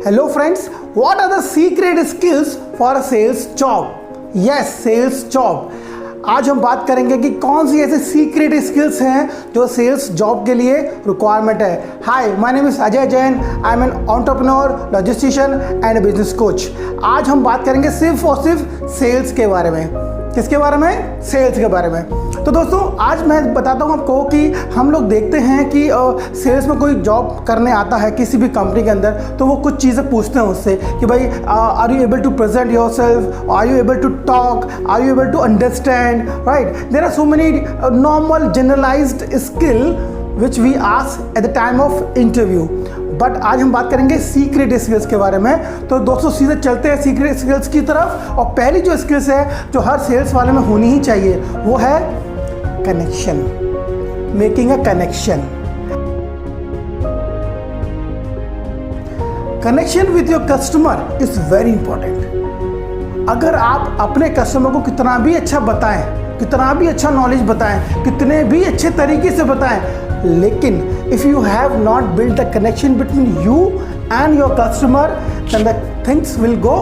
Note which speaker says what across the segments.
Speaker 1: Hello friends, what are the secret skills for a sales job? Yes, sales job. आज हम बात करेंगे कि कौन सी ऐसे सीक्रेट स्किल्स हैं जो सेल्स जॉब के लिए रिक्वायरमेंट है। Hi, my name is Ajay Jain, I am an entrepreneur, logistician and business coach. आज हम बात करेंगे सिर्फ और सिर्फ सेल्स के बारे में। किसके बारे में? सेल्स के बारे में। तो दोस्तों, आज मैं बताता हूँ आपको कि हम लोग देखते हैं कि सेल्स में कोई जॉब करने आता है किसी भी कंपनी के अंदर, तो वो कुछ चीज़ें पूछते हैं उससे कि भाई are you able to present yourself, are you able to talk, are you able to understand, right? There are so many normal generalized skill which we ask at the time of interview. But आज हम बात करेंगे secret skills के बारे में। तो दोस्तों, सीधे चलते हैं सीक्रेट स्किल्स की तरफ। और पहली जो स्किल्स है जो हर सेल्स वाले में होनी ही चाहिए वो है connection, making a connection. Connection with your customer is very important. अगर आप अपने कस्टमर को कितना भी अच्छा बताएं, कितना भी अच्छा नॉलेज बताएं, कितने भी अच्छे तरीके से बताएं, लेकिन if you have not build a connection between you and your customer, then the things will go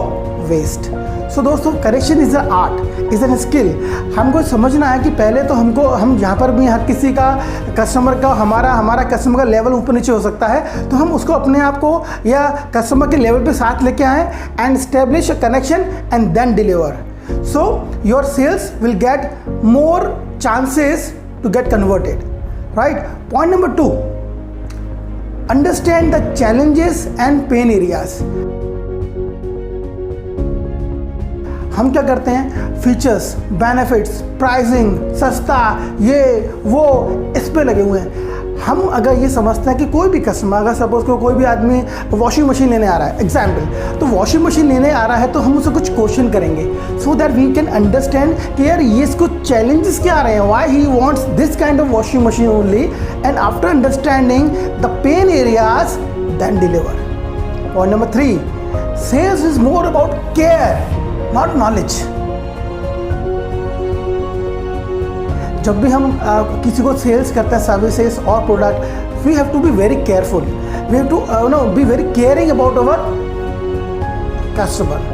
Speaker 1: waste. So दोस्तों, connection is a art, is an skill. हमको समझना है कि पहले तो हम यहाँ पर भी हर किसी का कस्टमर का हमारा कस्टमर का लेवल ऊपर नीचे हो सकता है, तो हम उसको अपने आप को या कस्टमर के लेवल पे साथ लेके आएँ and establish a connection and then deliver. So your sales will get more chances to get converted, right? Point number 2, understand the challenges and pain areas. हम क्या करते हैं? फीचर्स, बेनिफिट्स, प्राइसिंग, सस्ता, ये वो, इस पे लगे हुए हैं। हम अगर ये समझते हैं कि कोई भी कस्टमर, अगर सपोज कोई भी आदमी वॉशिंग मशीन लेने आ रहा है, एग्जाम्पल, तो वॉशिंग मशीन लेने आ रहा है तो हम उसे कुछ क्वेश्चन करेंगे so that we can understand कि यार ये इसको चैलेंजेस क्या आ रहे हैं, why he wants this kind of washing machine only, and after understanding the pain areas then deliver. Point number 3, sales is more about care not knowledge. जब भी हम किसी को सेल्स करते हैं, सर्विसेज और product, we have to be very careful, we have to be very caring about our customer.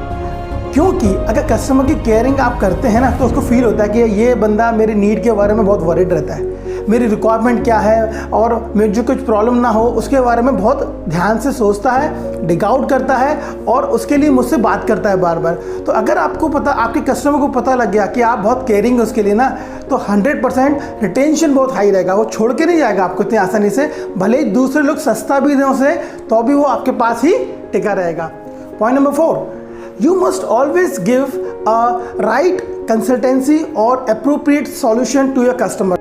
Speaker 1: क्योंकि अगर कस्टमर की केयरिंग आप करते हैं ना, तो उसको फील होता है कि ये बंदा मेरी नीड के बारे में बहुत वरीड रहता है, मेरी रिक्वायरमेंट क्या है और मुझे जो कुछ प्रॉब्लम ना हो उसके बारे में बहुत ध्यान से सोचता है, डिग आउट करता है और उसके लिए मुझसे बात करता है बार बार। तो अगर आपको पता, आपके कस्टमर को पता लग गया कि आप बहुत केयरिंग है उसके लिए ना, तो 100% रिटेंशन बहुत हाई रहेगा। वो छोड़ के नहीं जाएगा आपको इतनी आसानी से, भले ही दूसरे लोग सस्ता भी दें उसे, तो भी वो आपके पास ही टिका रहेगा। Point number 4, you must always give a right consultancy or appropriate solution to your customer.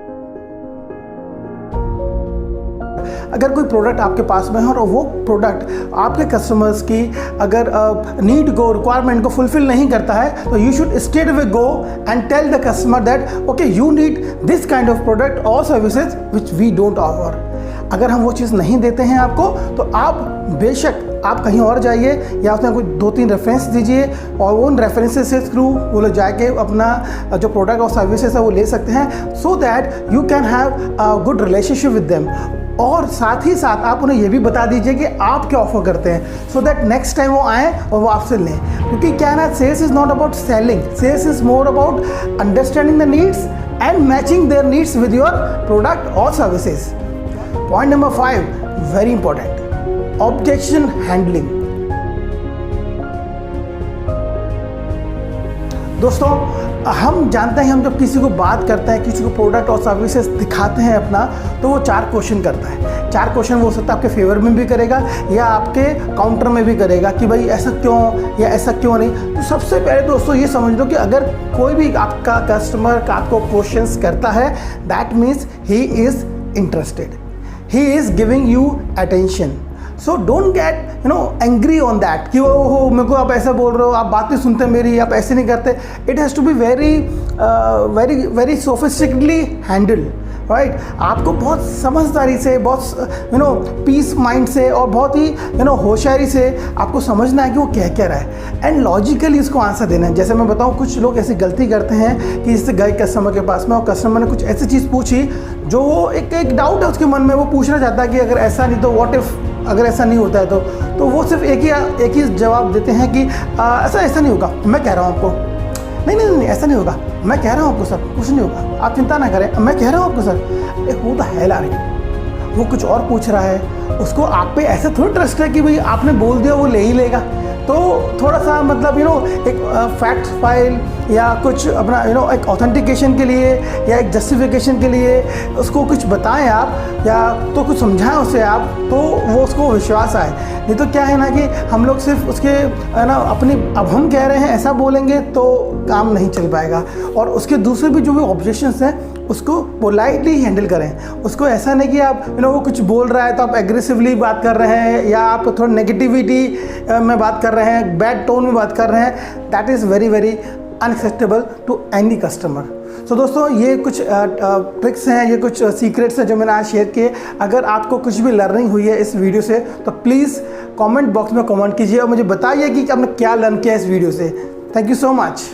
Speaker 1: अगर कोई प्रोडक्ट आपके पास में है और वो प्रोडक्ट आपके कस्टमर्स की अगर नीड को, रिक्वायरमेंट को फुलफिल नहीं करता है, तो you should straight away go and tell the customer that okay you need this kind of product और services which we don't offer. अगर हम वो चीज़ नहीं देते हैं आपको, तो आप बेशक आप कहीं और जाइए या उसमें कोई 2-3 रेफरेंस दीजिए और उन रेफरेंसेस से थ्रू वो लोग जाके अपना जो प्रोडक्ट और सर्विसेज है वो ले सकते हैं, so that you can have a good relationship with them. और साथ ही साथ आप उन्हें ये भी बता दीजिए कि आप क्या ऑफर करते हैं, सो दैट नेक्स्ट टाइम वो आएँ और वो आपसे लें। क्योंकि क्या है ना, sales is not about selling, sales is more about understanding the needs and matching their needs with your product और services. Point number 5, very important, objection handling. दोस्तों, हम जानते हैं, हम जब किसी को बात करते हैं, किसी को प्रोडक्ट और सर्विसेज दिखाते हैं अपना, तो वो 4 क्वेश्चन करता है। 4 क्वेश्चन वो हो सकता है आपके फेवर में भी करेगा या आपके काउंटर में भी करेगा कि भाई ऐसा क्यों या ऐसा क्यों नहीं। तो सबसे पहले दोस्तों ये समझ लो कि अगर कोई भी आपका कस्टमर आपको क्वेश्चन्स करता है, that means he is interested, he is giving you attention. So don't get angry on that कि वो मेरे को आप ऐसा बोल रहे हो, आप बात नहीं सुनते मेरी, आप ऐसे नहीं करते। It has to be very very very sophisticatedly handle, right. आपको बहुत समझदारी से, बहुत पीस माइंड से और बहुत ही होशियारी से आपको समझना है कि वो कह रहा है एंड लॉजिकली इसको आंसर देना है। जैसे मैं बताऊँ, कुछ लोग ऐसी गलती करते हैं कि जैसे गए कस्टमर के पास में और कस्टमर ने कुछ ऐसी चीज़ पूछी जो एक डाउट है उसके मन में, वो पूछना चाहता है कि अगर ऐसा नहीं तो व्हाट इफ़, अगर ऐसा नहीं होता है तो वो सिर्फ एक ही जवाब देते हैं कि ऐसा नहीं होगा, मैं कह रहा हूँ आपको, नहीं ऐसा नहीं होगा, मैं कह रहा हूँ आपको सर, कुछ नहीं होगा, आप चिंता ना करें, मैं कह रहा हूँ आपको सर। वो द हेल आर यू, वो कुछ और पूछ रहा है, उसको आप पे ऐसा थोड़ा ट्रस्ट है कि भाई आपने बोल दिया वो ले ही लेगा। तो थोड़ा सा मतलब एक फैक्ट फाइल या कुछ अपना एक ऑथेंटिकेशन के लिए या एक जस्टिफिकेशन के लिए उसको कुछ बताएं आप, या तो कुछ समझाएं उसे आप, तो वो उसको विश्वास आए। नहीं तो क्या है ना कि हम लोग सिर्फ उसके अपनी अब हम कह रहे हैं ऐसा बोलेंगे तो काम नहीं चल पाएगा। और उसके दूसरे भी जो भी ऑब्जेक्शंस हैं उसको पोलाइटली हैंडल करें। उसको ऐसा नहीं कि आप वो कुछ बोल रहा है तो आप एग्रेसिवली बात कर रहे हैं या आप थोड़ा नेगेटिविटी में बात कर रहे हैं, बैड टोन में बात कर रहे हैं। That is very very unacceptable to any customer. So दोस्तों, ये कुछ ट्रिक्स हैं, ये कुछ सीक्रेट्स हैं जो मैंने आज शेयर किए। अगर आपको कुछ भी लर्निंग हुई है इस वीडियो से तो प्लीज़ कमेंट बॉक्स में कमेंट कीजिए और मुझे बताइए कि आपने क्या लर्न किया इस वीडियो से। Thank you so much.